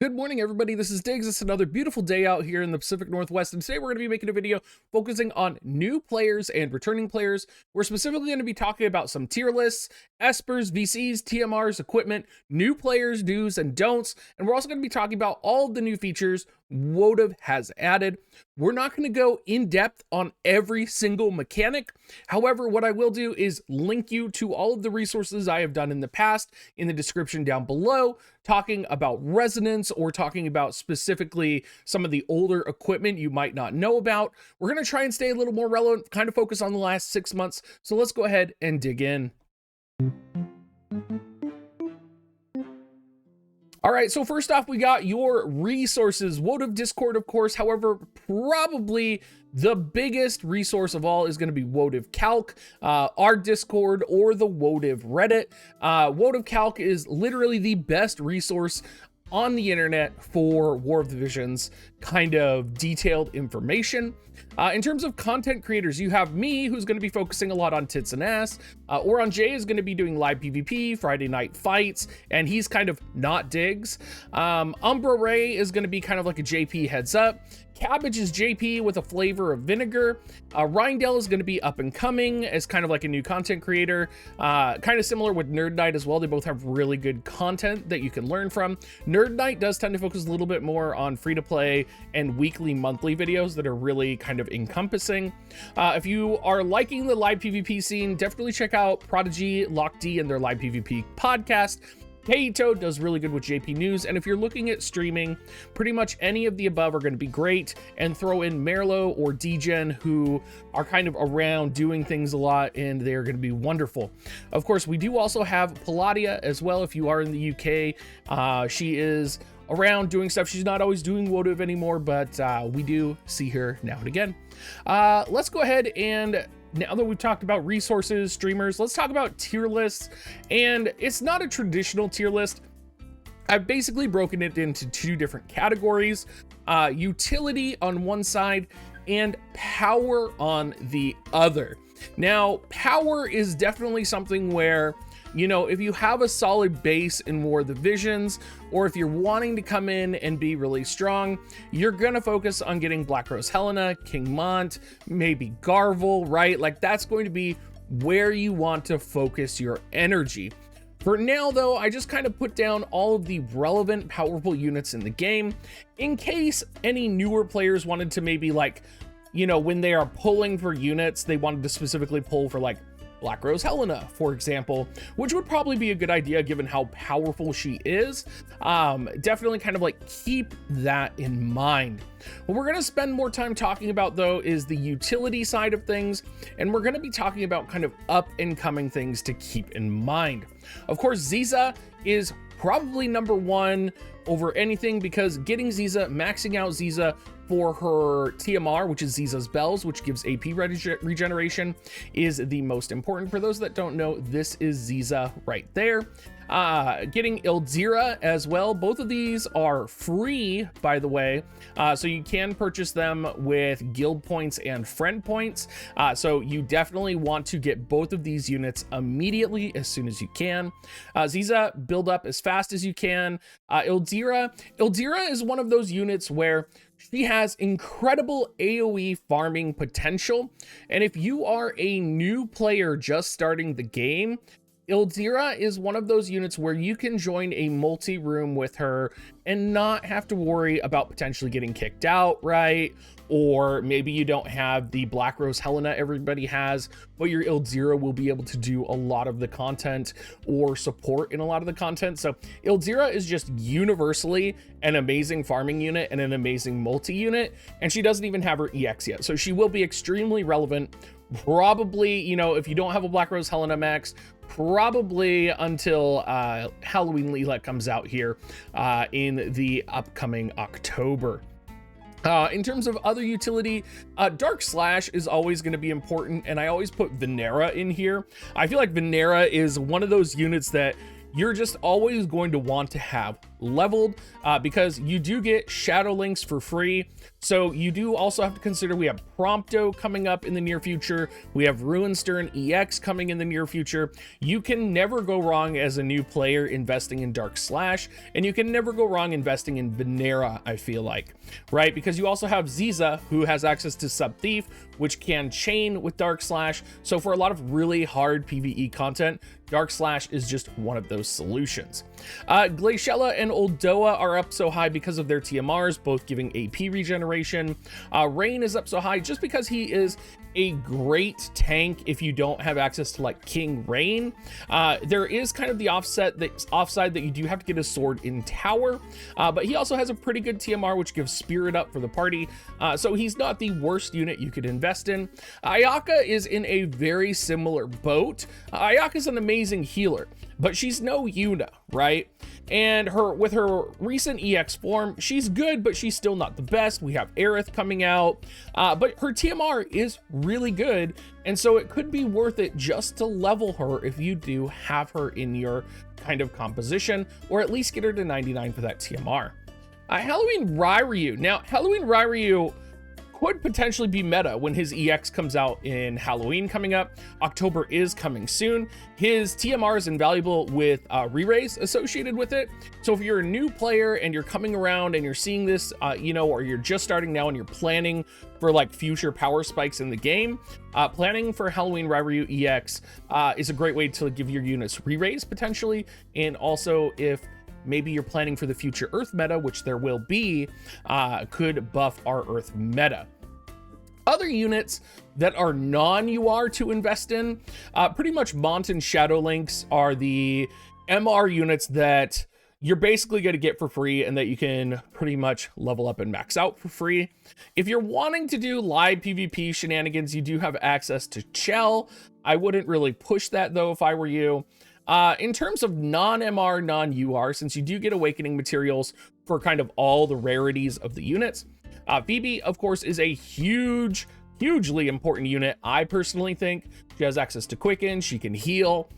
Good morning, everybody. This is Diggs. It's another beautiful day out here in the Pacific Northwest, and today we're going to be making a video focusing on new players and returning players. We're specifically going to be talking about some tier lists, Espers, VCs, TMRs, equipment, new players, do's and don'ts, and we're also going to be talking about all of the new features WoTV has added. We're not going to go in depth on every single mechanic. However, what I will do is link you to all of the resources I have done in the past in the description down below, talking about resonance or talking about specifically some of the older equipment you might not know about. We're going to try and stay a little more relevant, kind of focus on the last 6 months. So let's go ahead and dig in. All right, so first off, we got your resources. WoTV Discord, of course. However, probably the biggest resource of all is going to be WoTV Calc, our Discord, or the WoTV Reddit. WoTV Calc is literally the best resource on the internet for War of the Visions kind of detailed information. In terms of content creators, you have me, who's going to be focusing a lot on tits and ass. Oron J is going to be doing live PvP, Friday night fights, and he's kind of not Diggs. Umbra Ray is going to be kind of like a JP heads up. Cabbage is JP with a flavor of vinegar. Rindell is going to be up and coming as kind of like a new content creator. Kind of similar with Nerd Knight as well. They both have really good content that you can learn from. Nerd Knight does tend to focus a little bit more on free-to-play and weekly, monthly videos that are really kind of encompassing. If you are liking the live PvP scene, definitely check out Prodigy, Lock D, and their live PvP podcast. Toad does really good with JP News, and if you're looking at streaming, pretty much any of the above are going to be great, and throw in Merlo or Degen, who are kind of around doing things a lot, and they're going to be wonderful. Of course, we do also have Palladia as well if you are in the UK. She is around doing stuff. She's not always doing WoTV anymore, but we do see her now and again. Let's go ahead and now that we've talked about resources, streamers, let's talk about tier lists. And it's not a traditional tier list. I've basically broken it into two different categories, utility on one side and power on the other. Now, power is definitely something where, you know, if you have a solid base in War of the Visions, or if you're wanting to come in and be really strong, you're gonna focus on getting Black Rose Helena, King Mont, maybe Garvel, right? Like that's going to be where you want to focus your energy. For now though, I just kind of put down all of the relevant powerful units in the game in case any newer players wanted to maybe like, you know, when they are pulling for units, they wanted to specifically pull for like Black Rose Helena, for example, which would probably be a good idea given how powerful she is. Definitely kind of like keep that in mind. What we're going to spend more time talking about though is the utility side of things, and we're going to be talking about kind of up and coming things to keep in mind. Of course, Xiza is probably number one over anything because getting Xiza, maxing out Xiza for her TMR, which is Xiza's Bells, which gives AP regeneration, is the most important. For those that don't know, this is Xiza right there. Getting Ildyra as well. Both of these are free, by the way, so you can purchase them with guild points and friend points. So you definitely want to get both of these units immediately as soon as you can. Xiza, build up as fast as you can. Ildyra is one of those units where she has incredible AoE farming potential, and if you are a new player just starting the game, Ildyra is one of those units where you can join a multi-room with her and not have to worry about potentially getting kicked out, right? Or maybe you don't have the Black Rose Helena everybody has, but your Ildyra will be able to do a lot of the content or support in a lot of the content. So Ildyra is just universally an amazing farming unit and an amazing multi-unit, and she doesn't even have her EX yet. So she will be extremely relevant, probably, you know, if you don't have a Black Rose Helena max, probably until Halloween Leela comes out here in the upcoming October. In terms of other utility, Dark Slash is always going to be important, and I always put Venera in here. I feel like Venera is one of those units that you're just always going to want to have leveled, because you do get Shadow Links for free. So you do also have to consider we have Prompto coming up in the near future. We have Ruinstern EX coming in the near future. You can never go wrong as a new player investing in Dark Slash, and you can never go wrong investing in Venera, I feel like, right? Because you also have Xiza, who has access to Sub Thief, which can chain with Dark Slash. So for a lot of really hard PvE content, Dark Slash is just one of those solutions. Glaciella and Oldoa are up so high because of their TMRs, both giving AP regeneration. Rain is up so high just because he is a great tank if you don't have access to like King Rain. There is kind of the offside that you do have to get a sword in tower, but he also has a pretty good TMR, which gives spirit up for the party. So he's not the worst unit you could invest in. Ayaka is in a very similar boat. Ayaka's an amazing healer, but she's no Yuna, right? And with her recent EX form, she's good, but she's still not the best. We have Aerith coming out, but her TMR is really good, and so it could be worth it just to level her if you do have her in your kind of composition, or at least get her to 99 for that TMR. Halloween Ryryu. Now, Halloween Ryryu could potentially be meta when his EX comes out in Halloween coming up. October is coming soon. His TMR is invaluable with re-raise associated with it. So if you're a new player and you're coming around and you're seeing this, or you're just starting now and you're planning for like future power spikes in the game, planning for Halloween Ryryu EX is a great way to give your units re-raise potentially. And also if maybe you're planning for the future Earth meta, which there will be, could buff our Earth meta. Other units that are non-UR to invest in, pretty much Mont and Shadow Links are the MR units that you're basically going to get for free and that you can pretty much level up and max out for free. If you're wanting to do live PvP shenanigans, you do have access to Chell. I wouldn't really push that though if I were you. In terms of non-MR, non-UR, since you do get awakening materials for kind of all the rarities of the units, Phoebe, of course, is a hugely important unit. I personally think she has access to Quicken, she can heal.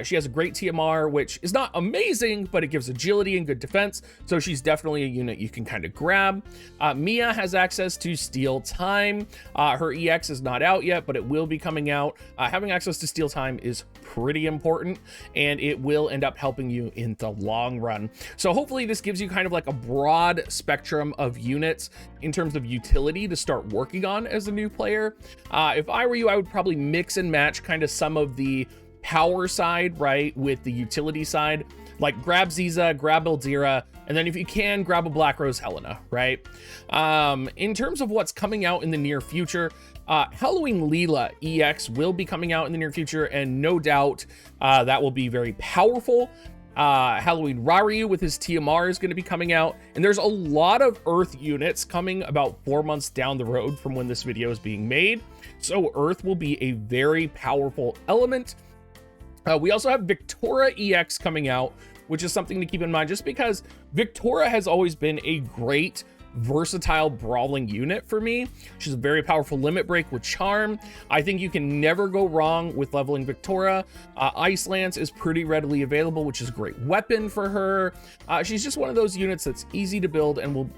She has a great TMR, which is not amazing, but it gives agility and good defense. So she's definitely a unit you can kind of grab. Mia has access to Steal Time. Her EX is not out yet, but it will be coming out. Having access to Steal Time is pretty important, and it will end up helping you in the long run. So hopefully this gives you kind of like a broad spectrum of units in terms of utility to start working on as a new player. If I were you, I would probably mix and match kind of some of the power side, right, with the utility side. Like grab Xiza, grab Ildyra, and then if you can, grab a Black Rose Helena, right? In terms of what's coming out in the near future, Halloween Leela EX will be coming out in the near future, and no doubt that will be very powerful. Halloween Ryryu with his TMR is going to be coming out, and there's a lot of Earth units coming about 4 months down the road from when this video is being made. So Earth will be a very powerful element. We also have Victoria EX coming out, which is something to keep in mind just because Victoria has always been a great versatile brawling unit for me. She's a very powerful limit break with charm. I think you can never go wrong with leveling Victoria. Ice Lance is pretty readily available, which is a great weapon for her. She's just one of those units that's easy to build and will,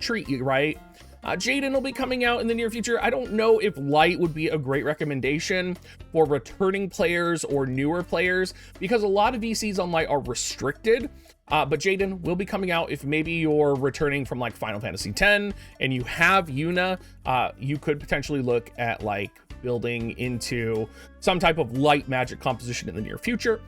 treat you right. Jaden will be coming out in the near future. I don't know if Light would be a great recommendation for returning players or newer players because a lot of VCs on Light are restricted. But Jaden will be coming out if maybe you're returning from like Final Fantasy X and you have Yuna. You could potentially look at like building into some type of light magic composition in the near future.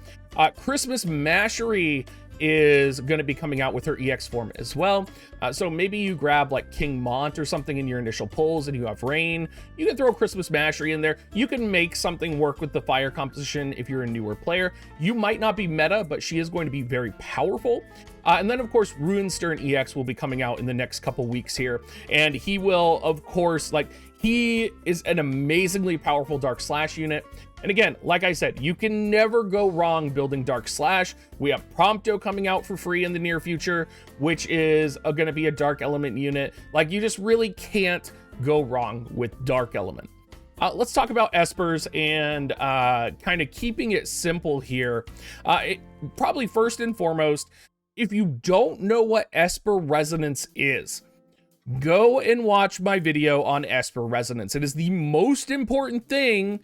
Christmas Mashery is going to be coming out with her EX form as well. So maybe you grab like King Mont or something in your initial pulls and you have Rain. You can throw Christmas Mashery in there. You can make something work with the fire composition if you're a newer player. You might not be meta, but she is going to be very powerful. And then of course, Ruinstern EX will be coming out in the next couple weeks here. And he will, of course, he is an amazingly powerful Dark Slash unit. And again, like I said, you can never go wrong building Dark Slash. We have Prompto coming out for free in the near future, which is going to be a Dark Element unit. You just really can't go wrong with Dark Element. Let's talk about Espers and kind of keeping it simple here. Probably first and foremost, if you don't know what Esper Resonance is, go and watch my video on Esper Resonance. It is the most important thing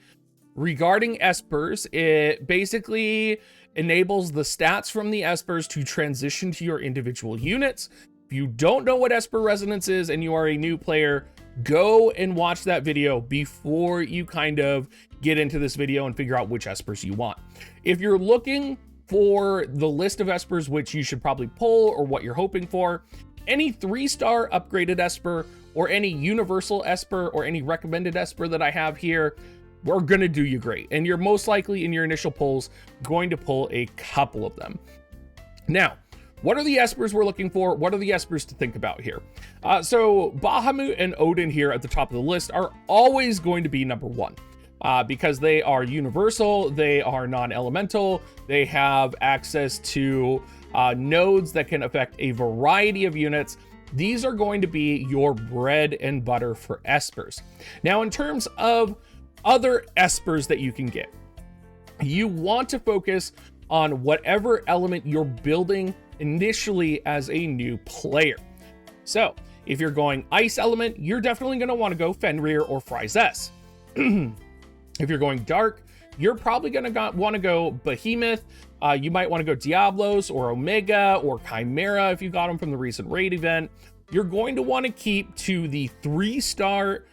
regarding Espers. It basically enables the stats from the Espers to transition to your individual units. If you don't know what Esper Resonance is and you are a new player, go and watch that video before you kind of get into this video and figure out which Espers you want. If you're looking for the list of Espers which you should probably pull or what you're hoping for, any 3-star upgraded Esper or any universal Esper or any recommended Esper that I have here, we're gonna do you great. And you're most likely in your initial pulls going to pull a couple of them. Now, what are the Espers we're looking for? What are the Espers to think about here? So Bahamut and Odin here at the top of the list are always going to be number one. Because they are universal, they are non-elemental, they have access to nodes that can affect a variety of units. These are going to be your bread and butter for Espers. Now, in terms of other Espers that you can get, you want to focus on whatever element you're building initially as a new player. So if you're going ice element, you're definitely going to want to go Fenrir or Freyzess. If you're going dark, you're probably going to want to go Behemoth. You might want to go Diablos or Omega or Chimera if you got them from the recent raid event. You're going to want to keep to the 3-star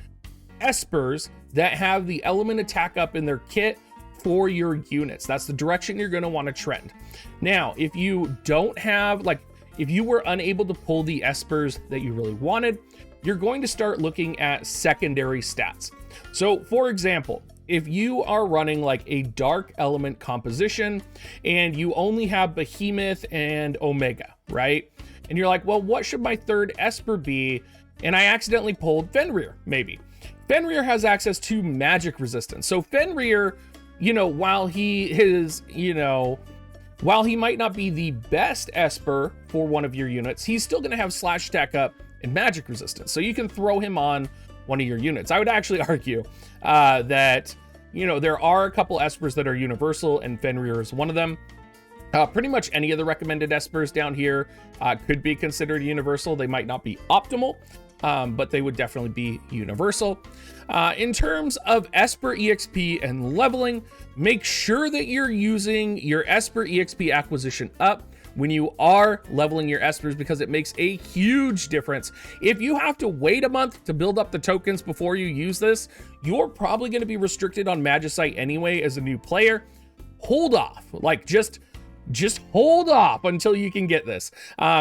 Espers that have the element attack up in their kit for your units. That's the direction you're going to want to trend. Now, if you don't have, like, if you were unable to pull the Espers that you really wanted, you're going to start looking at secondary stats. So, for example, if you are running like a dark element composition and you only have Behemoth and Omega, right? And you're like, well, what should my third Esper be? And I accidentally pulled Fenrir, maybe. Fenrir has access to magic resistance. So Fenrir, while he might not be the best Esper for one of your units, he's still going to have slash attack up and magic resistance. So you can throw him on one of your units. I would actually argue that, there are a couple Espers that are universal and Fenrir is one of them. Pretty much any of the recommended Espers down here could be considered universal. They might not be optimal, but they would definitely be universal. In terms of Esper EXP and leveling, make sure that you're using your Esper EXP acquisition up when you are leveling your Espers, because it makes a huge difference. If you have to wait a month to build up the tokens before you use this, you're probably going to be restricted on Magicite anyway as a new player. Hold off, like just hold off until you can get this.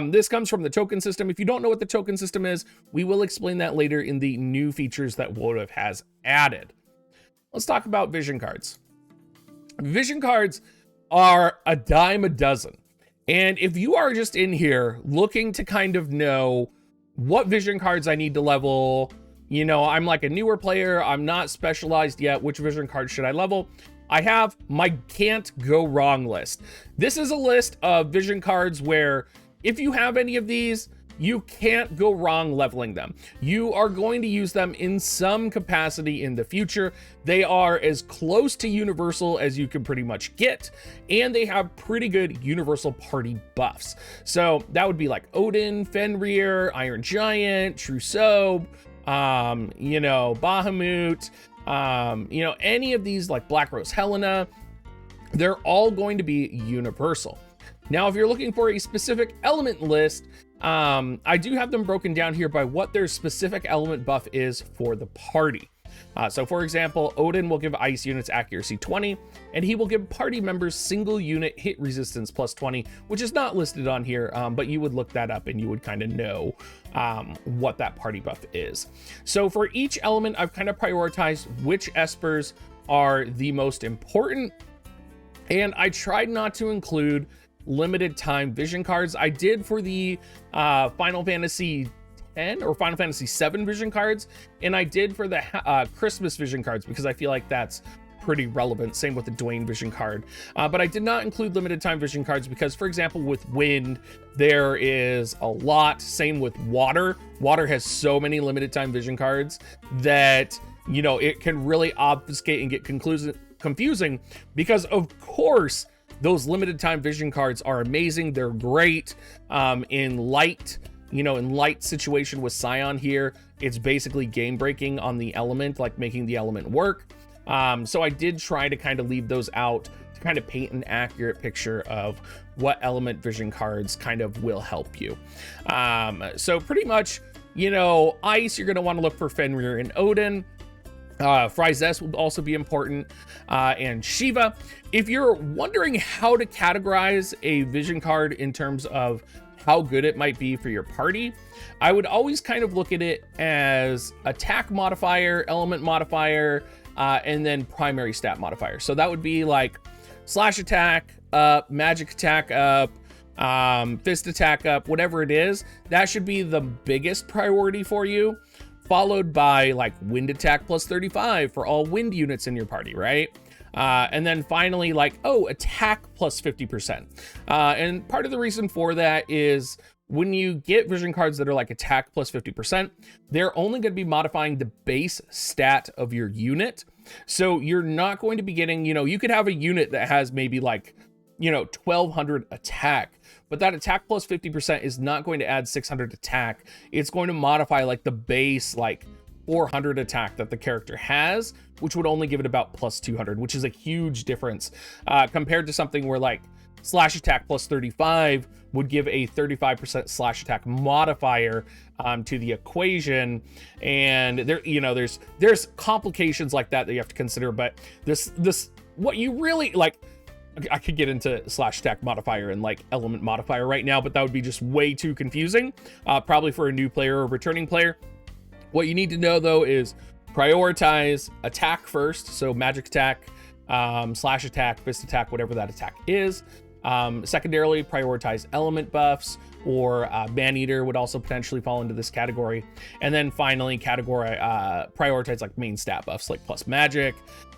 This comes from the token system. If you don't know what the token system is, we will explain that later in the new features that WoTV has added. Let's talk about vision cards. Vision cards are a dime a dozen. And if you are just in here looking to kind of know what vision cards I need to level, I'm like a newer player, I'm not specialized yet, which vision card should I level? I have my can't go wrong list. This is a list of vision cards where if you have any of these, you can't go wrong leveling them. You are going to use them in some capacity in the future. They are as close to universal as you can pretty much get, and they have pretty good universal party buffs. So that would be like Odin, Fenrir, Iron Giant, Trousseau, Bahamut, any of these like Black Rose Helena, they're all going to be universal. Now, if you're looking for a specific element list, I do have them broken down here by what their specific element buff is for the party. So for example, Odin will give ice units accuracy 20, and he will give party members single unit hit resistance plus 20, which is not listed on here, but you would look that up and you would kind of know what that party buff is. So for each element, I've kind of prioritized which Espers are the most important, and I tried not to include limited time vision cards. I did for the Final Fantasy 10 or Final Fantasy 7 vision cards, and I did for the Christmas vision cards because I feel like that's pretty relevant. Same with the Dwayne vision card, but I did not include limited time vision cards because, for example, with wind there is a lot. Same with water. Water has so many limited time vision cards that it can really obfuscate and get confusing, because of course those limited time vision cards are amazing. They're great in light, in light situation with Scion here. It's basically game breaking on the element, like making the element work. So I did try to kind of leave those out to kind of paint an accurate picture of what element vision cards kind of will help you. So pretty much, Ice, you're going to want to look for Fenrir and Odin. Fryzes will also be important, and Shiva. If you're wondering how to categorize a vision card in terms of how good it might be for your party, I would always kind of look at it as attack modifier, element modifier, and then primary stat modifier. So that would be like slash attack up, magic attack up, fist attack up, whatever it is. That should be the biggest priority for you, followed by like wind attack plus 35 for all wind units in your party, right? And then finally, like, attack plus 50%. And part of the reason for that is when you get vision cards that are like attack plus 50%, they're only going to be modifying the base stat of your unit. So you're not going to be getting, you could have a unit that has maybe like, 1200 attack, but that attack plus 50% is not going to add 600 attack. It's going to modify like the base, like 400 attack that the character has, which would only give it about plus 200, which is a huge difference compared to something where like slash attack plus 35 would give a 35% slash attack modifier to the equation. And there, there's complications like that you have to consider. But this what you really like, I could get into slash attack modifier and like element modifier right now, but that would be just way too confusing, probably for a new player or returning player. What you need to know though is prioritize attack first. So magic attack, slash attack, fist attack, whatever that attack is. Secondarily, prioritize element buffs, or Maneater would also potentially fall into this category. And then finally, prioritize like main stat buffs, like plus magic,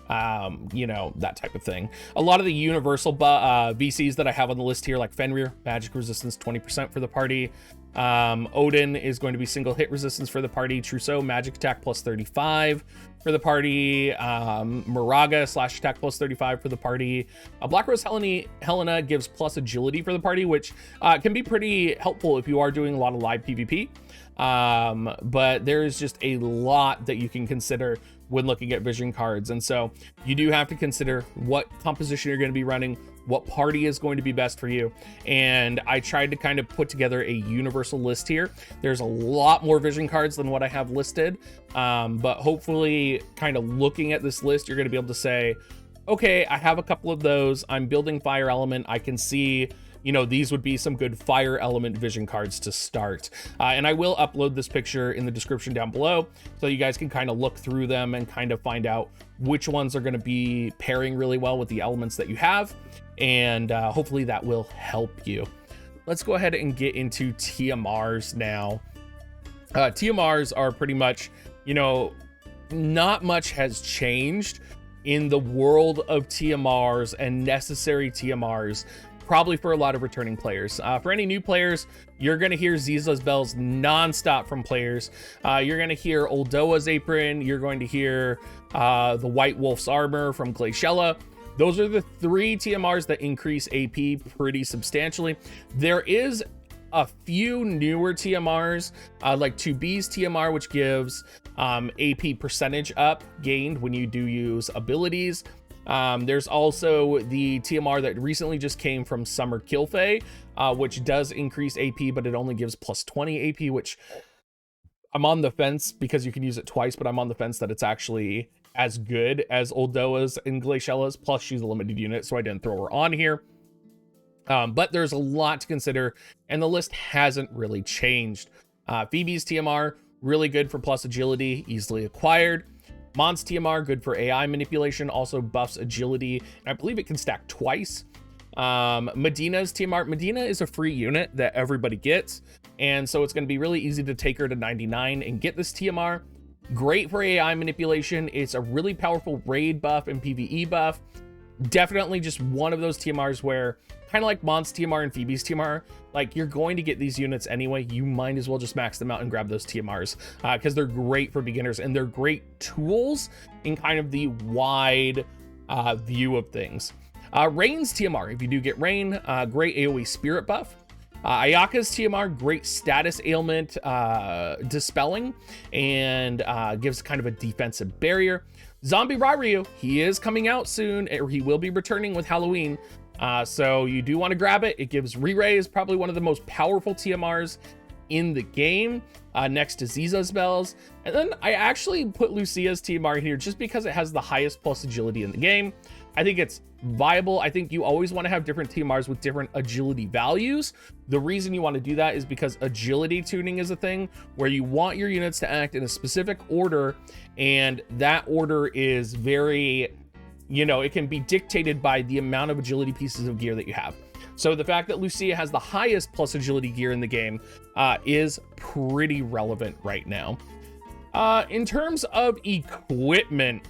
that type of thing. A lot of the universal VCs that I have on the list here, like Fenrir, magic resistance 20% for the party. Odin is going to be single hit resistance for the party. Trousseau, magic attack plus 35 for the party. Moraga, slash attack plus 35 for the party. Black Rose Helena gives plus agility for the party, which can be pretty helpful if you are doing a lot of live PvP. But there is just a lot that you can consider when looking at vision cards. And so you do have to consider what composition you're going to be running, what party is going to be best for you. And I tried to kind of put together a universal list here. There's a lot more vision cards than what I have listed. But hopefully kind of looking at this list, you're going to be able to say, okay, I have a couple of those. I'm building fire element. I can see, these would be some good fire element vision cards to start. And I will upload this picture in the description down below so you guys can kind of look through them and kind of find out which ones are going to be pairing really well with the elements that you have. And hopefully that will help you. Let's go ahead and get into TMRs now. TMRs are pretty much, not much has changed in the world of TMRs and necessary TMRs, probably for a lot of returning players. For any new players, you're going to hear Xiza's bells nonstop from players. You're going to hear Uldoa's apron. You're going to hear the White Wolf's armor from Glaciella. Those are the 3 TMRs that increase AP pretty substantially. There is a few newer TMRs, like 2B's TMR, which gives AP percentage up gained when you do use abilities. There's also the TMR that recently just came from Summer Kilfay, which does increase AP, but it only gives plus 20 AP, which I'm on the fence because you can use it twice, but I'm on the fence that it's actually as good as Uldoa's and Glaciella's, plus she's a limited unit, so I didn't throw her on here. But there's a lot to consider, and the list hasn't really changed. Phoebe's TMR, really good for plus agility, easily acquired. Mon's TMR, good for AI manipulation, also buffs agility, and I believe it can stack twice. Medina's TMR, Medina is a free unit that everybody gets, and so it's going to be really easy to take her to 99 and get this TMR. Great for AI manipulation. It's a really powerful raid buff and PvE buff. Definitely just one of those TMRs where, kind of like Mon's TMR and Phoebe's TMR, like you're going to get these units anyway. You might as well just max them out and grab those TMRs because they're great for beginners and they're great tools in kind of the wide view of things. Rain's TMR, if you do get Rain, great AoE spirit buff. Ayaka's TMR, great status ailment dispelling, and gives kind of a defensive barrier. Zombie Ryu, he is coming out soon, or he will be returning with Halloween. So you do want to grab it. It gives re-raise, probably one of the most powerful TMRs in the game, next to Xiza's spells. And then I actually put Lucia's TMR here just because it has the highest plus agility in the game. I think it's viable. I think you always want to have different TMRs with different agility values. The reason you want to do that is because agility tuning is a thing where you want your units to act in a specific order, and that order is very, you know, it can be dictated by the amount of agility pieces of gear that you have. So the fact that Lucia has the highest plus agility gear in the game is pretty relevant right now. In terms of equipment,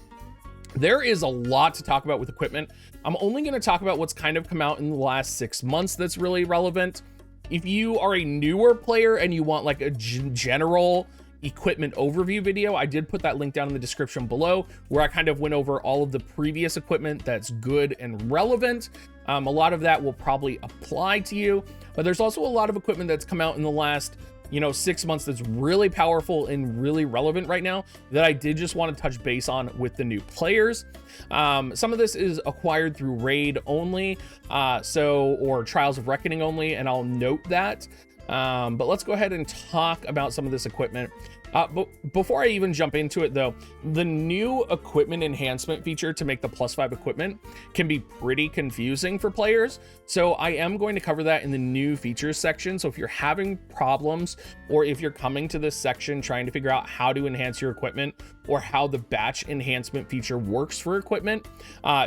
there is a lot to talk about with equipment. I'm only going to talk about what's kind of come out in the last 6 months that's really relevant. If you are a newer player and you want like a general equipment overview video, I did put that link down in the description below, where I kind of went over all of the previous equipment that's good and relevant. A lot of that will probably apply to you, but there's also a lot of equipment that's come out in the last 6 months that's really powerful and really relevant right now that I did just want to touch base on with the new players. Some of this is acquired through raid only, or Trials of Reckoning only, and I'll note that. But let's go ahead and talk about some of this equipment. But before I even jump into it though, the new equipment enhancement feature to make the +5 equipment can be pretty confusing for players. So I am going to cover that in the new features section. So if you're having problems, or if you're coming to this section trying to figure out how to enhance your equipment or how the batch enhancement feature works for equipment,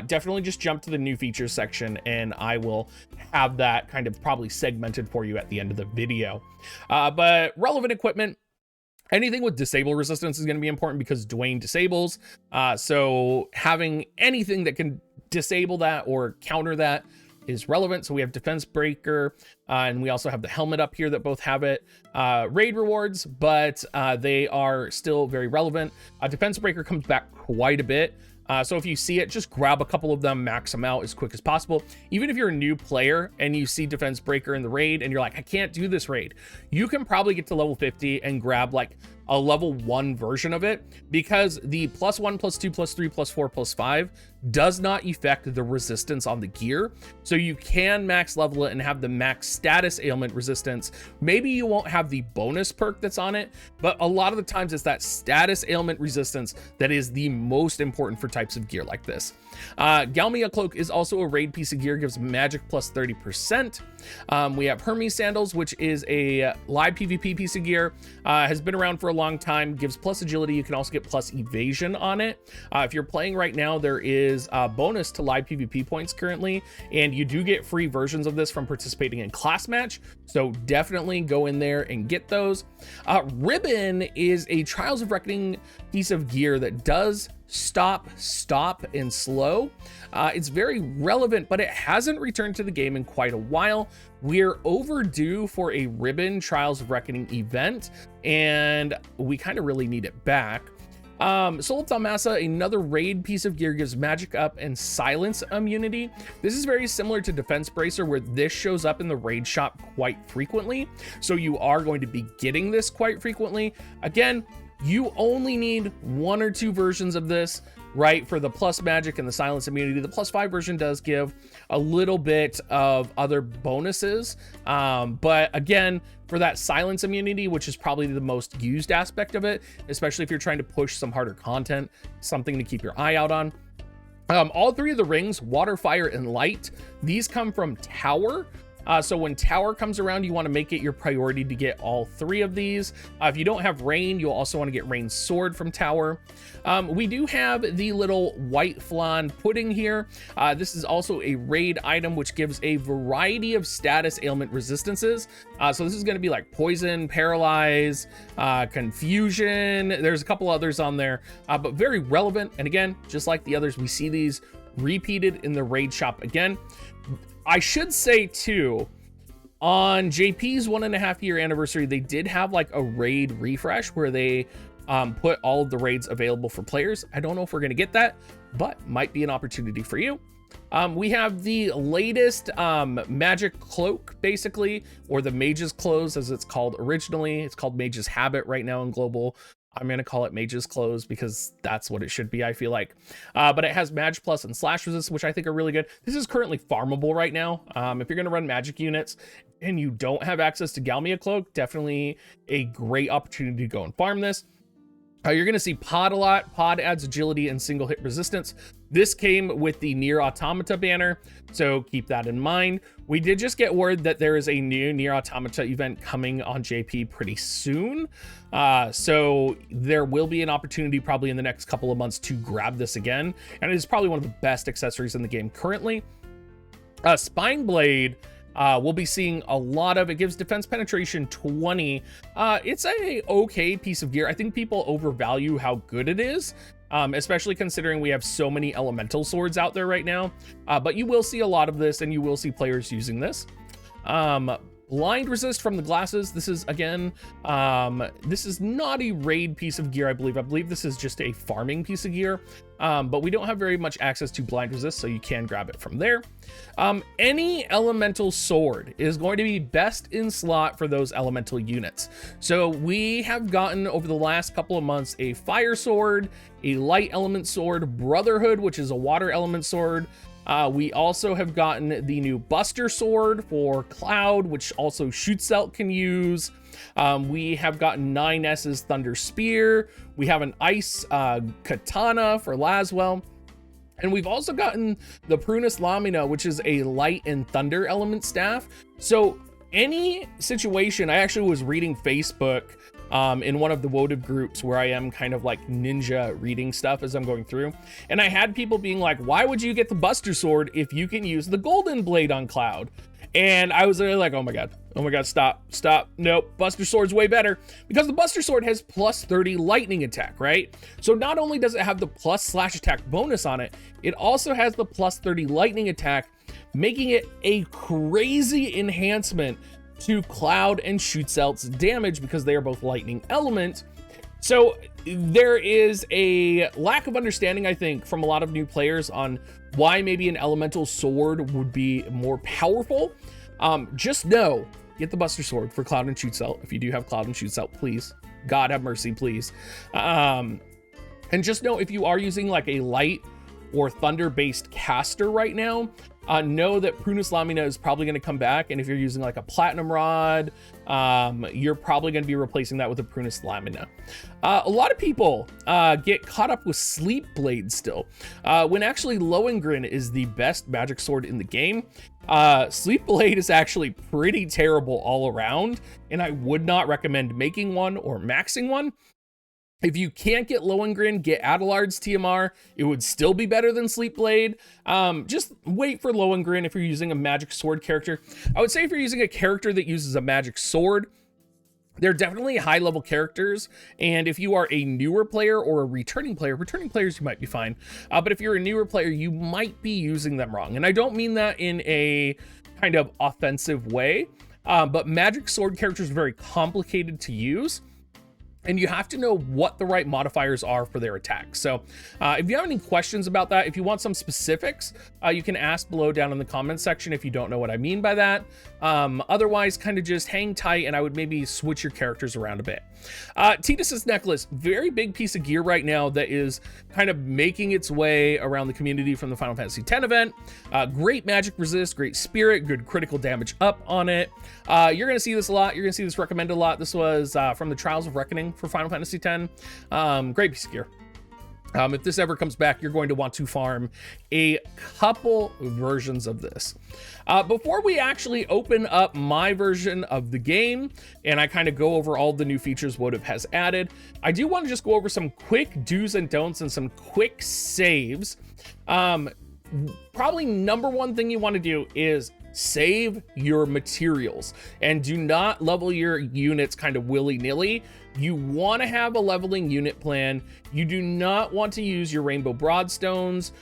definitely just jump to the new features section and I will have that kind of probably segmented for you at the end of the video. But relevant equipment, anything with disable resistance is going to be important because Dwayne disables. So having anything that can disable that or counter that is relevant. So we have Defense Breaker, and we also have the helmet up here that both have it. Raid rewards, but they are still very relevant. Defense Breaker comes back quite a bit. So if you see it, just grab a couple of them, max them out as quick as possible. Even if you're a new player and you see Defense Breaker in the raid and you're like, I can't do this raid, you can probably get to level 50 and grab like a level 1 version of it, because the +1, +2, +3, +4, +5 does not affect the resistance on the gear. So you can max level it and have the max status ailment resistance. Maybe you won't have the bonus perk that's on it, but a lot of the times it's that status ailment resistance that is the most important for types of gear like this. Galmia Cloak is also a raid piece of gear, gives magic +30%. We have Hermes Sandals, which is a live PvP piece of gear, has been around for a long time, gives plus agility. You can also get plus evasion on it. If you're playing right now, there is a bonus to live PvP points currently, and you do get free versions of this from participating in class match, so definitely go in there and get those. Ribbon is a Trials of Reckoning piece of gear that does stop, and slow. It's very relevant, but it hasn't returned to the game in quite a while. We're overdue for a Ribbon Trials of Reckoning event, and we kind of really need it back. Soul of Talmasa, another raid piece of gear, gives magic up and silence immunity. This is very similar to Defense Bracer, where this shows up in the raid shop quite frequently. So you are going to be getting this quite frequently. Again, you only need 1 or 2 versions of this, right, for the plus magic and the silence immunity. The +5 version does give a little bit of other bonuses, but again, for that silence immunity, which is probably the most used aspect of it, especially if you're trying to push some harder content, something to keep your eye out on. All 3 of the rings, water, fire, and light, these come from Tower. So when Tower comes around, you want to make it your priority to get all 3 of these. If you don't have Rain, you'll also want to get Rain's Sword from Tower. We do have the little white flan pudding here. This is also a raid item, which gives a variety of status ailment resistances. So this is going to be like poison, paralyze, confusion. There's a couple others on there, but very relevant. And again, just like the others, we see these repeated in the raid shop again. I should say too, on JP's 1.5 year anniversary, they did have like a raid refresh where they put all of the raids available for players. I don't know if we're going to get that, but might be an opportunity for you. We have the latest magic cloak, basically, or the mage's clothes as it's called originally. It's called mage's habit right now in global. I'm going to call it mage's clothes because that's what it should be, I feel like. But it has Mag Plus and Slash Resist, which I think are really good. This is currently farmable right now. If you're going to run magic units and you don't have access to Galmia Cloak, definitely a great opportunity to go and farm this. You're going to see Pod a lot. Pod adds agility and single hit resistance. This came with the Nier Automata banner, so keep that in mind. We did just get word that there is a new Nier Automata event coming on JP pretty soon. So there will be an opportunity probably in the next couple of months to grab this again. And it is probably one of the best accessories in the game currently. Spine Blade. We'll be seeing a lot of. It gives defense penetration 20. It's a okay piece of gear. I think people overvalue how good it is, especially considering we have so many elemental swords out there right now. But you will see a lot of this, and you will see players using this. Blind resist from the glasses. This is, again, this is not a raid piece of gear, I believe. I believe this is just a farming piece of gear. But we don't have very much access to blind resist, so you can grab it from there. Any elemental sword is going to be best in slot for those elemental units. So we have gotten over the last couple of months a fire sword, a light element sword, Brotherhood, which is a water element sword. We also have gotten the new Buster Sword for Cloud, which also Shootselt can use. We have gotten 9S's Thunder Spear. We have an Ice Katana for Laswell. And we've also gotten the Prunus Lamina, which is a light and thunder element staff. So any situation, I actually was reading Facebook in one of the WoTV groups where I am kind of like ninja reading stuff as I'm going through. And I had people being like, why would you get the Buster Sword if you can use the Golden Blade on Cloud? And I was like, oh my God, stop. Nope, Buster Sword's way better because the Buster Sword has plus 30 lightning attack, right? So not only does it have the plus slash attack bonus on it, it also has the plus 30 lightning attack, making it a crazy enhancement to Cloud and Shootzelt's damage because they are both lightning element. So there is a lack of understanding, I think, from a lot of new players on why maybe an elemental sword would be more powerful. Just know, get the Buster Sword for Cloud and Shootzelt. If you do have Cloud and Shootzelt, please. God have mercy, please. And just know if you are using like a light or thunder-based caster right now, know that Prunus Lamina is probably going to come back, and if you're using like a Platinum Rod, you're probably going to be replacing that with a Prunus Lamina. A lot of people get caught up with Sleep Blade still, when actually Lohengrin is the best magic sword in the game. Sleep Blade is actually pretty terrible all around, and I would not recommend making one or maxing one. If you can't get Lohengrin, get Adelard's TMR. It would still be better than Sleep Blade. Just wait for Lohengrin if you're using a magic sword character. I would say if you're using a character that uses a magic sword, they're definitely high level characters. And if you are a newer player or a returning players, you might be fine. But if you're a newer player, you might be using them wrong. And I don't mean that in a kind of offensive way, but magic sword characters are very complicated to use. And you have to know what the right modifiers are for their attacks. So if you have any questions about that, if you want some specifics, you can ask below down in the comments section if you don't know what I mean by that. Otherwise, kind of just hang tight, and I would maybe switch your characters around a bit. Tidus's necklace, very big piece of gear right now that is kind of making its way around the community from the Final Fantasy X event. Great magic resist, great spirit, good critical damage up on it. You're going to see this a lot. You're going to see this recommended a lot. This was from the Trials of Reckoning for Final Fantasy X. Great piece of gear. If this ever comes back, you're going to want to farm a couple versions of this. Before we actually open up my version of the game and I kind of go over all the new features WoTV has added, I do want to just go over some quick do's and don'ts and some quick saves. Probably number one thing you want to do is save your materials and do not level your units kind of willy-nilly. You want to have a leveling unit plan. You do not want to use your rainbow broadstones,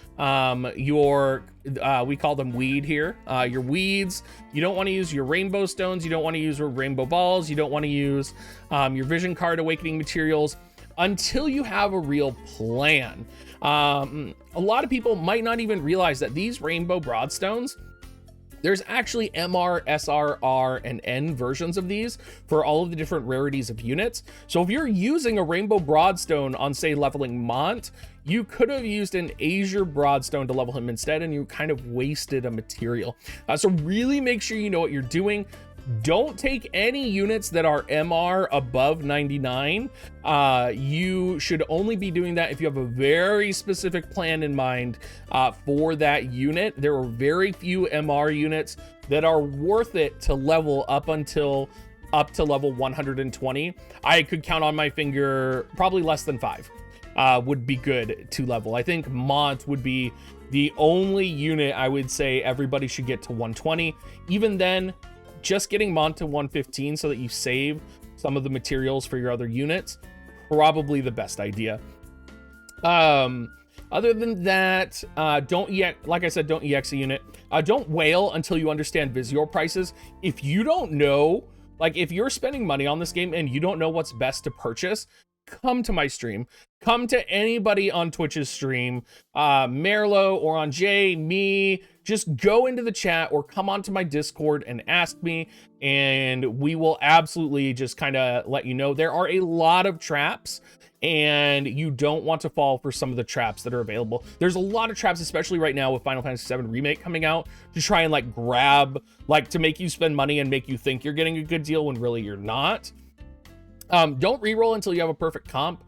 we call them weed here, your weeds. You don't want to use your rainbow stones. You don't want to use your rainbow balls. You don't want to use your vision card awakening materials. until you have a real plan. A lot of people might not even realize that these rainbow broadstones, there's actually MR, SR, R, and N versions of these for all of the different rarities of units. So if you're using a rainbow broadstone on, say, leveling Mont, you could have used an Azure broadstone to level him instead, and you kind of wasted a material. So really make sure you know what you're doing. Don't take any units that are MR above 99. You should only be doing that if you have a very specific plan in mind for that unit. There are very few MR units that are worth it to level up to level 120. I could count on my finger probably less than 5 would be good to level. I think Mont would be the only unit I would say everybody should get to 120. Even then, just getting Mont to 115 so that you save some of the materials for your other units, probably the best idea. Other than that, like I said, don't EX a unit. Don't whale until you understand Visior prices. If you don't know, like if you're spending money on this game and you don't know what's best to purchase, come to my stream. Come to anybody on Twitch's stream, Merlo or on Jay, me. Just go into the chat or come onto my Discord and ask me, and we will absolutely just kind of let you know. There are a lot of traps, and you don't want to fall for some of the traps that are available. There's a lot of traps, especially right now with Final Fantasy VII Remake coming out, to try and like grab, like to make you spend money and make you think you're getting a good deal when really you're not. Don't reroll until you have a perfect comp.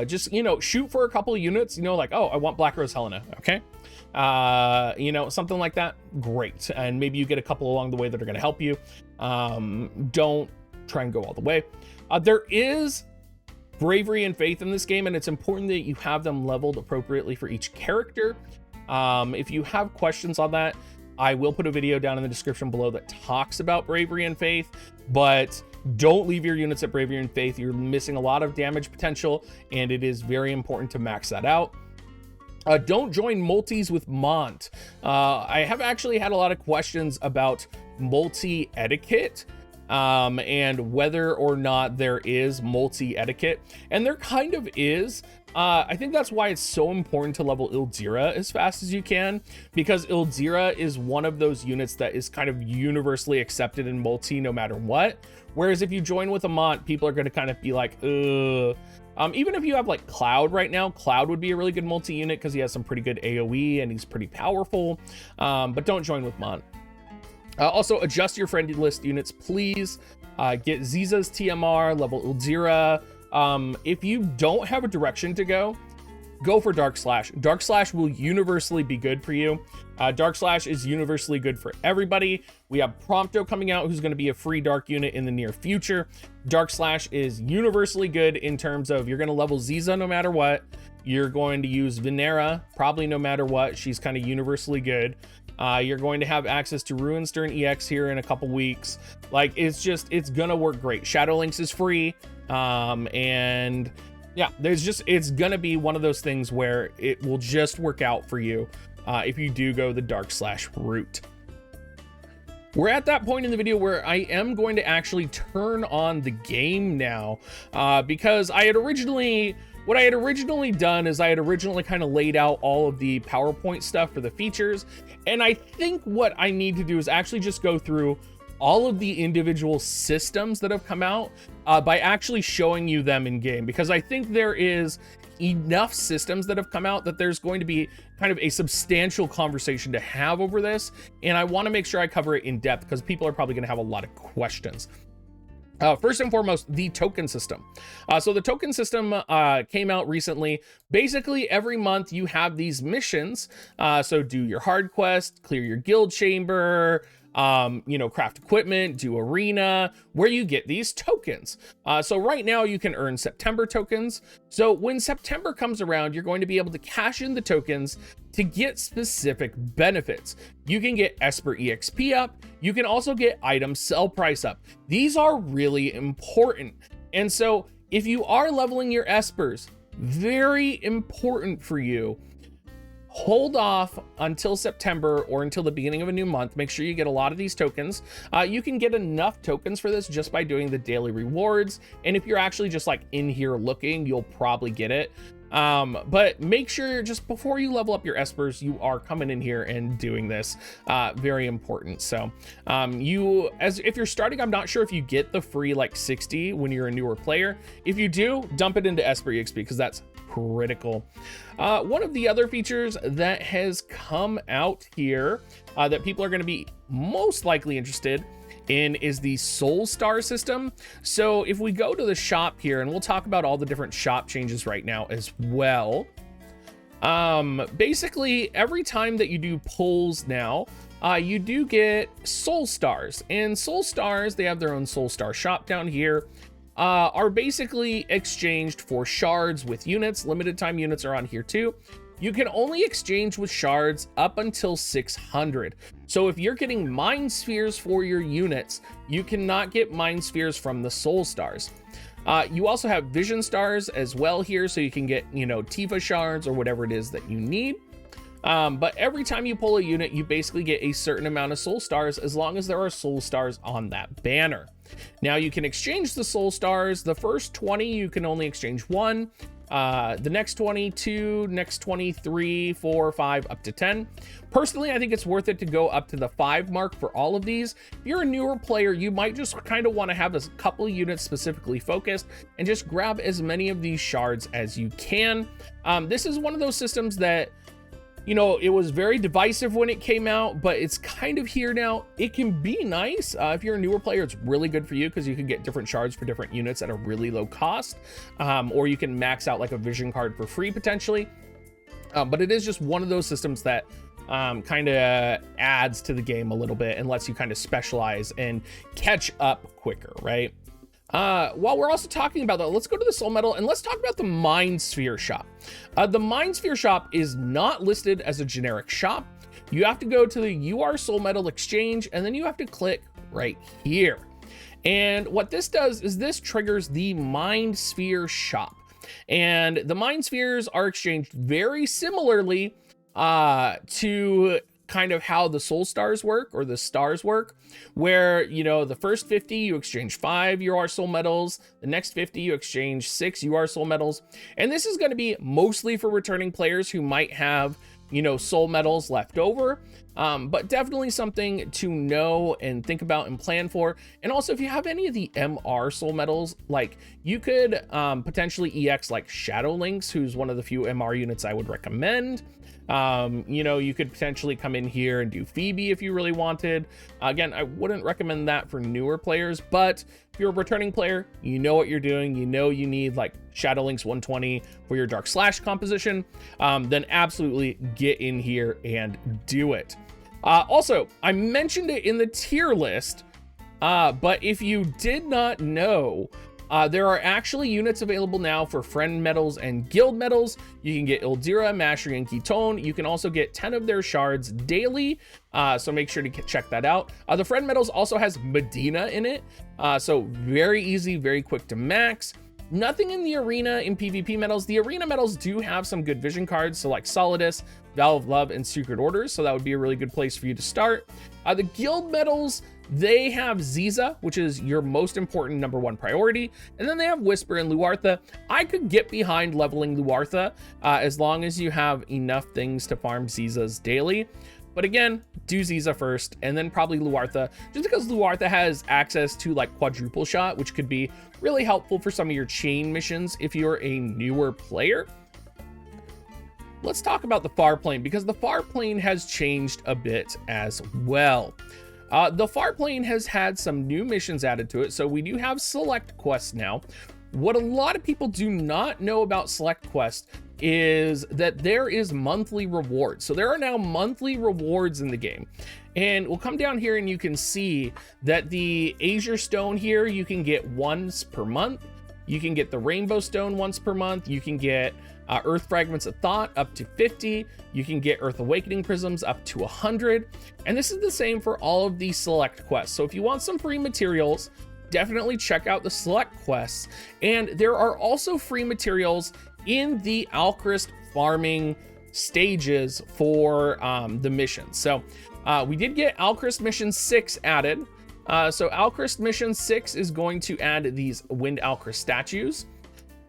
Just, you know, shoot for a couple of units, you know, like, oh, I want Black Rose Helena. Okay. You know, something like that. Great. And maybe you get a couple along the way that are going to help you. Don't try and go all the way. There is bravery and faith in this game, and it's important that you have them leveled appropriately for each character. If you have questions on that, I will put a video down in the description below that talks about bravery and faith, but don't leave your units at bravery and faith. You're missing a lot of damage potential, and it is very important to max that out. Don't join multis with Mont. I have actually had a lot of questions about multi etiquette, and whether or not there is multi etiquette, and there kind of is. I think that's why it's so important to level Ildyra as fast as you can, because Ildyra is one of those units that is kind of universally accepted in multi no matter what. Whereas if you join with a Mont, people are going to kind of be like, ugh. Even if you have like Cloud right now, Cloud would be a really good multi-unit because he has some pretty good AoE and he's pretty powerful, but don't join with Mont. Also, adjust your friendly list units, please. Get Xiza's TMR, level Ildyra. If you don't have a direction to go for Dark Slash. Dark Slash will universally be good for you. Dark Slash is universally good for everybody. We have Prompto coming out, who's going to be a free dark unit in the near future. Dark Slash is universally good in terms of you're going to level Xiza no matter what. You're going to use Venera probably no matter what. She's kind of universally good. You're going to have access to Ruinstern EX here in a couple weeks. Like, it's going to work great. Shadowlinks is free. And yeah, it's going to be one of those things where it will just work out for you if you do go the Dark Slash route. We're at that point in the video where I am going to actually turn on the game now, because what I had originally done is I had originally kind of laid out all of the PowerPoint stuff for the features. And I think what I need to do is actually just go through all of the individual systems that have come out by actually showing you them in game, because I think there is enough systems that have come out that there's going to be kind of a substantial conversation to have over this, and I want to make sure I cover it in depth because people are probably going to have a lot of questions. First and foremost, the token system. So the token system came out recently. Basically, every month you have these missions. So do your hard quest, clear your guild chamber, you know, craft equipment, do arena, where you get these tokens. So right now you can earn September tokens. So when September comes around, you're going to be able to cash in the tokens to get specific benefits. You can get Esper EXP up. You can also get item sell price up. These are really important. And so if you are leveling your Espers, very important for you. hold off until September or until the beginning of a new month. Make sure you get a lot of these tokens. You can get enough tokens for this just by doing the daily rewards. And if you're actually just like in here looking, you'll probably get it. But make sure just before you level up your Espers, you are coming in here and doing this. Very important. So if you're starting, I'm not sure if you get the free like 60 when you're a newer player. If you do, dump it into Esper EXP because that's critical. One of the other features that has come out here that people are going to be most likely interested in is the Soul Star system. So if we go to the shop here, and we'll talk about all the different shop changes right now as well. Basically, every time that you do pulls now, you do get Soul Stars. And Soul Stars, they have their own Soul Star shop down here. Are basically exchanged for shards with units. Limited time units are on here too. You can only exchange with shards up until 600. So if you're getting Mind Spheres for your units, you cannot get Mind Spheres from the Soul Stars. You also have Vision Stars as well here, so you can get, you know, Tifa shards or whatever it is that you need. But every time you pull a unit, you basically get a certain amount of Soul Stars as long as there are Soul Stars on that banner. Now you can exchange the Soul Stars. The first 20, you can only exchange one. The next 22, next 23, 4, 5, up to 10. Personally, I think it's worth it to go up to the 5 mark for all of these. If you're a newer player, you might just kind of want to have a couple units specifically focused and just grab as many of these shards as you can. This is one of those systems that, you know, it was very divisive when it came out, but it's kind of here now. It can be nice. If you're a newer player, it's really good for you because you can get different shards for different units at a really low cost. Or you can max out like a vision card for free potentially. But it is just one of those systems that kind of adds to the game a little bit and lets you kind of specialize and catch up quicker, right? While we're also talking about that, let's go to the Soul Medal and let's talk about the Mindsphere Shop. The Mindsphere Shop is not listed as a generic shop. You have to go to the UR Soul Medal exchange and then you have to click right here. And what this does is this triggers the Mindsphere Shop. And the Mind Spheres are exchanged very similarly to kind of how the Soul Stars work or the stars work, where, you know, the first 50 you exchange 5 UR Soul Medals, the next 50 you exchange 6 UR Soul Medals, and this is going to be mostly for returning players who might have, you know, Soul Medals left over, but definitely something to know and think about and plan for. And also, if you have any of the MR Soul Medals, like you could potentially EX like Shadow Lynx, who's one of the few MR units I would recommend. You know, you could potentially come in here and do Phoebe if you really wanted. Again, I wouldn't recommend that for newer players, but if you're a returning player, you know what you're doing, you know you need like Shadow Lynx 120 for your Dark Slash composition, then absolutely get in here and do it. Also, I mentioned it in the tier list, but if you did not know, there are actually units available now for friend medals and guild medals. You can get Ildyra, Mastery, and Ketone. You can also get 10 of their shards daily, so make sure to check that out. The friend medals also has Medina in it, so very easy, very quick to max. Nothing in the arena in PvP medals. The arena medals do have some good vision cards, so like Solidus, Vow of Love, and Secret Orders, so that would be a really good place for you to start. The guild medals, they have Xiza, which is your most important #1 priority, and then they have Whisper and Luartha. I could get behind leveling Luartha as long as you have enough things to farm Xiza's daily. But again, do Xiza first, and then probably Luartha, just because Luartha has access to like quadruple shot, which could be really helpful for some of your chain missions if you're a newer player. Let's talk about the far plane, because the far plane has changed a bit as well. The far plane has had some new missions added to it, so we do have select quests now. What a lot of people do not know about select quest is that there is monthly rewards. So there are now monthly rewards in the game. And we'll come down here and you can see that the Azure Stone here, you can get once per month. You can get the Rainbow Stone once per month. You can get Earth Fragments of Thought up to 50. You can get Earth Awakening Prisms up to 100. And this is the same for all of these select quests. So if you want some free materials, definitely check out the select quests. And there are also free materials in the Alchrist farming stages for the missions. So we did get Alchrist Mission 6 added. So Alchrist Mission 6 is going to add these Wind Alchrist statues.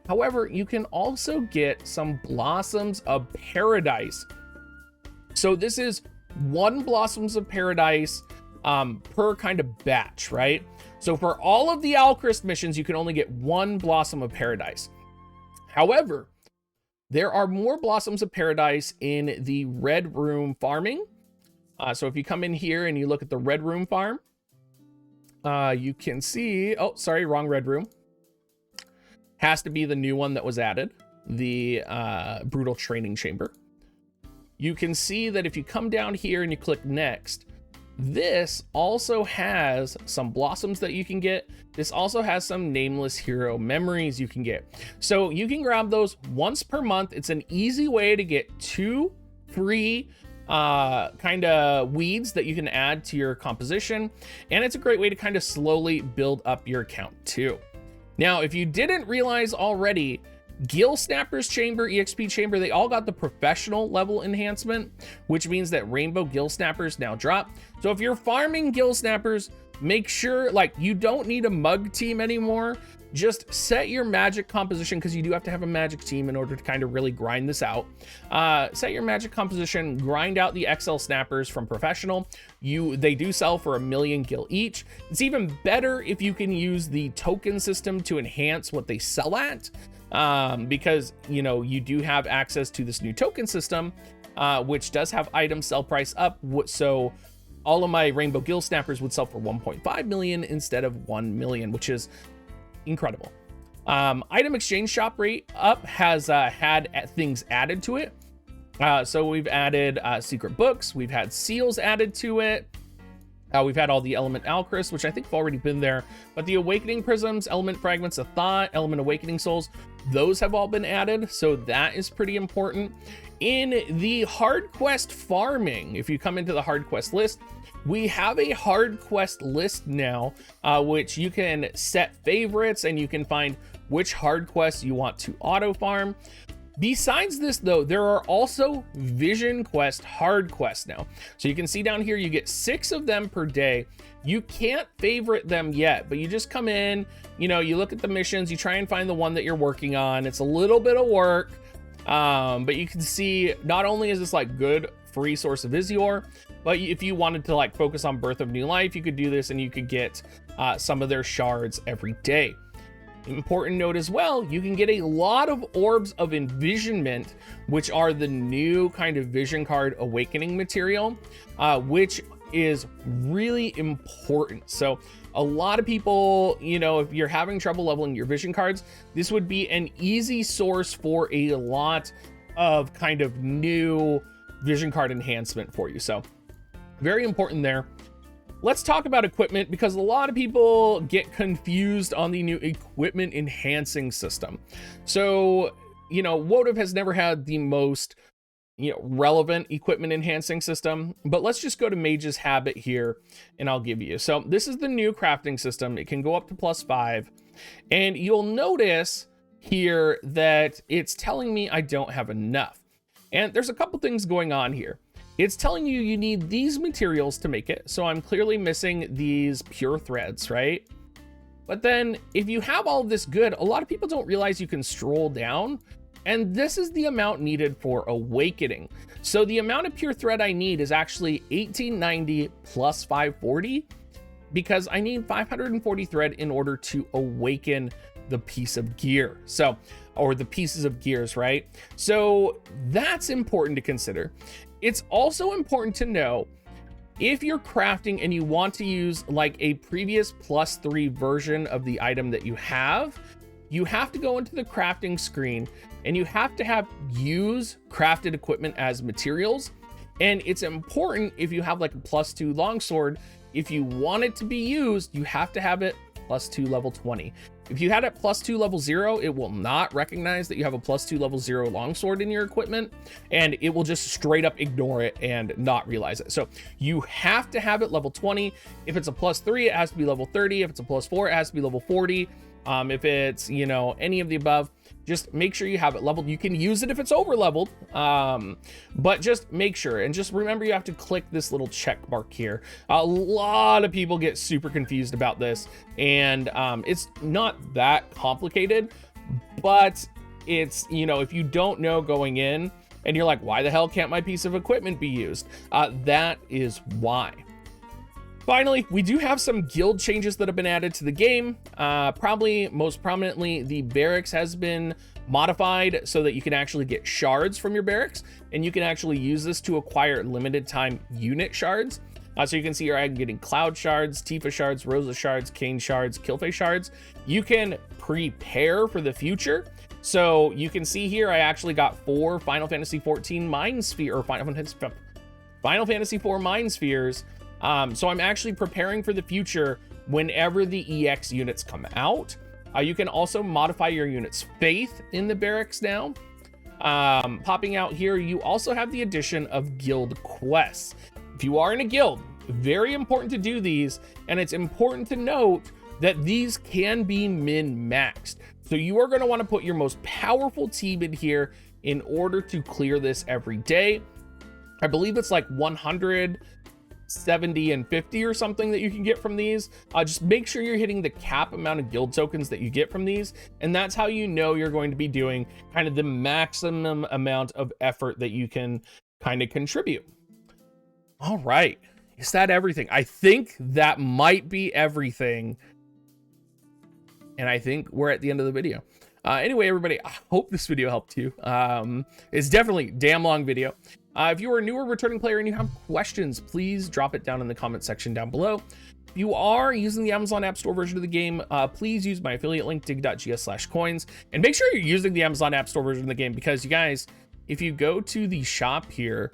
However, you can also get some Blossoms of Paradise. So this is 1 Blossoms of Paradise per kind of batch, right? So for all of the Alchrist missions, you can only get 1 Blossom of Paradise. However, there are more Blossoms of Paradise in the Red Room farming. So if you come in here and you look at the Red Room farm, you can see, oh, sorry, wrong Red Room. Has to be the new one that was added, the Brutal Training Chamber. You can see that if you come down here and you click next, this also has some blossoms that you can get. This also has some nameless hero memories you can get. So you can grab those once per month. It's an easy way to get 2 free kind of weeds that you can add to your composition. And it's a great way to kind of slowly build up your account too. Now, if you didn't realize already, Gill Snapper's Chamber, EXP Chamber, they all got the professional level enhancement, which means that Rainbow Gill Snappers now drop. So if you're farming Gill Snappers, make sure, like, you don't need a mug team anymore. Just set your magic composition, because you do have to have a magic team in order to kind of really grind this out. Set your magic composition, grind out the XL snappers from professional. They do sell for 1,000,000 gil each. It's even better if you can use the token system to enhance what they sell at, because, you know, you do have access to this new token system, which does have item sell price up. So all of my Rainbow Gill Snappers would sell for 1.5 million instead of 1 million, which is incredible. Item exchange shop rate up has had things added to it. So we've added secret books, we've had seals added to it. We've had all the element Alchrist, which I think have already been there, but the awakening prisms, element fragments of thought, element awakening souls, those have all been added. So that is pretty important. In the hard quest farming, if you come into the hard quest list, we have a hard quest list now, which you can set favorites and you can find which hard quests you want to auto farm. Besides this though, there are also Vision Quest hard quests now. So you can see down here, you get 6 of them per day. You can't favorite them yet, but you just come in, you know, you look at the missions, you try and find the one that you're working on. It's a little bit of work, but you can see not only is this like good free source of Isior, but if you wanted to like focus on Birth of New Life, you could do this and you could get some of their shards every day. Important note as well, you can get a lot of orbs of envisionment, which are the new kind of vision card awakening material, which is really important. So a lot of people, you know, if you're having trouble leveling your vision cards, this would be an easy source for a lot of kind of new vision card enhancement for you. So very important there. Let's talk about equipment, because a lot of people get confused on the new equipment enhancing system. So, you know, WoTV has never had the most, you know, relevant equipment enhancing system, but let's just go to Mage's Habit here and I'll give you. So this is the new crafting system. It can go up to +5, and you'll notice here that it's telling me I don't have enough. And there's a couple things going on here. It's telling you you need these materials to make it. So I'm clearly missing these pure threads, right? But then if you have all of this good, a lot of people don't realize you can stroll down, and this is the amount needed for awakening. So the amount of pure thread I need is actually 1890 plus 540, because I need 540 thread in order to awaken the piece of gear. So, or the pieces of gears, right? So that's important to consider. It's also important to know, if you're crafting and you want to use like a previous +3 version of the item that you have to go into the crafting screen and you have to have use crafted equipment as materials. And it's important, if you have like a +2 longsword, if you want it to be used, you have to have it +2 level 20. If you had it +2 level 0, it will not recognize that you have a +2 level 0 longsword in your equipment, and it will just straight up ignore it and not realize it. So you have to have it level 20. If it's a +3, it has to be level 30. If it's a +4, it has to be level 40. if it's, you know, any of the above, just make sure you have it leveled. You can use it if it's over leveled, but just make sure, and just remember you have to click this little check mark here. A lot of people get super confused about this, and it's not that complicated, but it's, you know, if you don't know going in and you're like, why the hell can't my piece of equipment be used? That is why. Finally, we do have some guild changes that have been added to the game. Probably most prominently, the Barracks has been modified so that you can actually get shards from your Barracks, and you can actually use this to acquire limited time unit shards. So you can see here I'm getting Cloud shards, Tifa shards, Rosa shards, Kane shards, Killface shards. You can prepare for the future. So you can see here I actually got 4 Final Fantasy 14 Mindsphere, or Final Fantasy 4 Mind Spheres. So I'm actually preparing for the future whenever the EX units come out. You can also modify your unit's faith in the Barracks now. Popping out here, you also have the addition of guild quests. If you are in a guild, very important to do these, and it's important to note that these can be min-maxed. So you are going to want to put your most powerful team in here in order to clear this every day. I believe it's like 100, 70 and 50 or something that you can get from these. Just make sure you're hitting the cap amount of guild tokens that you get from these, and that's how you know you're going to be doing kind of the maximum amount of effort that you can kind of contribute. All right, is that everything? I think that might be everything, and I think we're at the end of the video. Anyway, everybody, I hope this video helped you. It's definitely a damn long video. If you are a newer returning player and you have questions, please drop it down in the comment section down below. If you are using the Amazon App Store version of the game, please use my affiliate link, dig.gs/coins, and make sure you're using the Amazon App Store version of the game, because you guys, if you go to the shop here,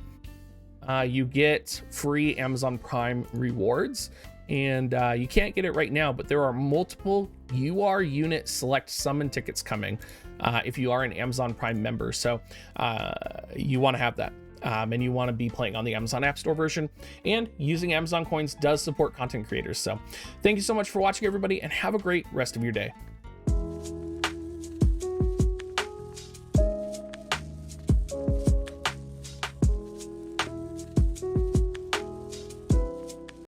you get free Amazon Prime rewards, and you can't get it right now, but there are multiple UR unit select summon tickets coming if you are an Amazon Prime member. So you want to have that. And you want to be playing on the Amazon App Store version, and using Amazon coins does support content creators. So thank you so much for watching, everybody, and have a great rest of your day.